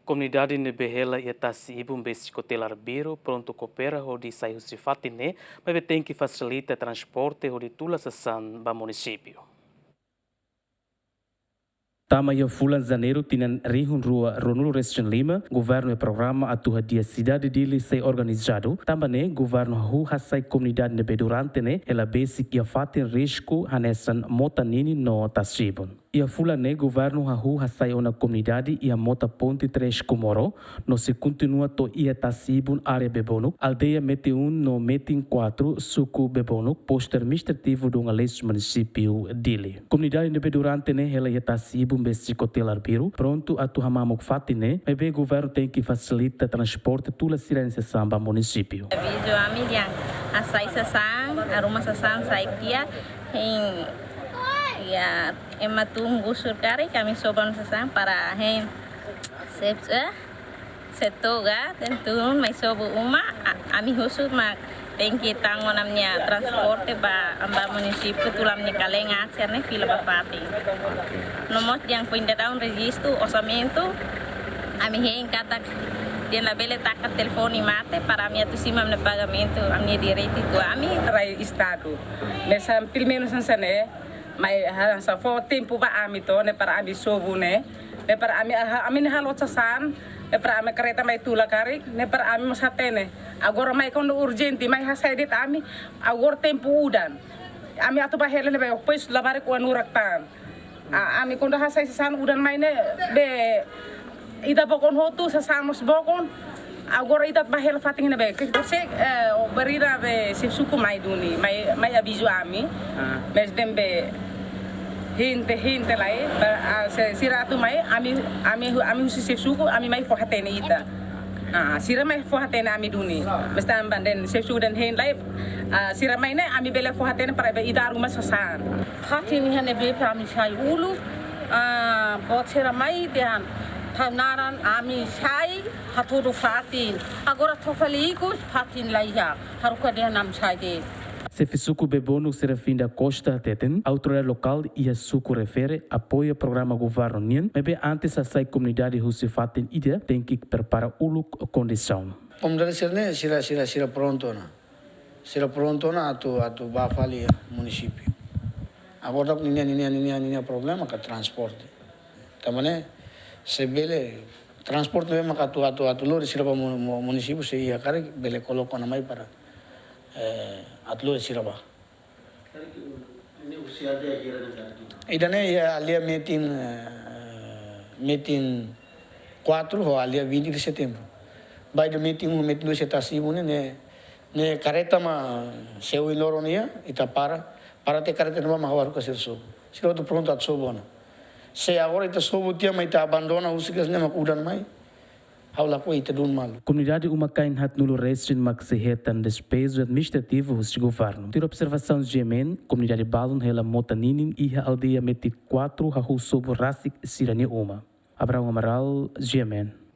Komunidade hela e Tasi Ibun besik Hotel Arbiru, prontu Koopera, hodi husi fatin, maibé tenke fasilita transporte, hodi tula sasan ba Munisípiu. Tama ia fulan janeiro tinan rihun rua Ronulu Restriction Lima, governo e programa atua dia cidade dele ser organizado. Também governo hasai comunidade nebe durante hela besik ia fatin risco hanesan mota nini no Tasi Ibun. Ia fulan governo hasai ona comunidade ia mota ponte 3 Komoro, no se continua to ia Tasi Ibun área bebonuk, aldeia mete 1 no metin 4 suku bebonuk, posto administrativo do Munisípiu dele. Comunidade nebe durante hela ia Tasi Ibun besik Hotel Arbiru, pronto atu hamamuk fatin, maibé governo tem que facilita transporte tula sirense samba Munisípiu. Aviso ami yang asai sasan, aroma sasan saitia em ya ematung surkari kami soban sasan para setoga tentun mai sobu uma ami husu mak tenke tango namnya transporte ba amba Munisípiu tulamnya kaleng akserne fila ba fatin. Nomos yang pinda down registro orçamento ami hen kata dia la bele taca telefone mate para minha tucima no pagamento a minha direito do ami rai estado nessa pelo menos né mas só for tempo ba ami to ne para ami sobu ne para ami ne halot sasan para ami kereta mai tula kari ne para ami masatene agora mai quando urgente mai hasai det ami agora tempo udan ami atu ba hele ne ba pois lavar ko anuraktan ami quando hasai sasan udan mai ne be ida bokon hotu sasan mos bokon agora ida bahel fatin na be kasi berira be sipsuku mai duni mai aviso ami mes dembe hinte lai siratu mai ami husi sipsuku ami mai fohatene ita sira mai fohatene ami duni mes tamban den sipsuku den hin lai sira mai ne ami bele fohatene para be ida rumah sasan fatin hane be ami sai ulu bot sira mai dan naran ami sai hatudu fatin agora tofalikus fatin laiha haruka dia nam sai de se fisuku bebono se refin da costa teten autoridade local e a suku refere apoia programa governo nien maibé antes a sai comunidade husi fatin ida tem que preparar ulu condição comunidade sira pronto na atu ba fali Munisípiu agora ninha problema com transporte também se bele transporte memang atu lori siraba Munisípiu se ia kare bele koloko na mai para lori siraba idane ia alia meeting 4 ho alia 20 de setembro by the meeting 2 se Tasi Ibun ne careta ma seu iloro nia ita para te careta no ma hawaru ka sirso siro tu pronto at sobona se agora ita sobo tia mai ta abandona usikas ne makudan mai haula ko ita dun mal comunidade uma kain hat nulo restrin mak se hetan despeso administrativo hos governo ter observação gemen comunidade balon hela motaninin e aldeia meti 4 ha sobo rasik sirani uma Abraão Amaral gemen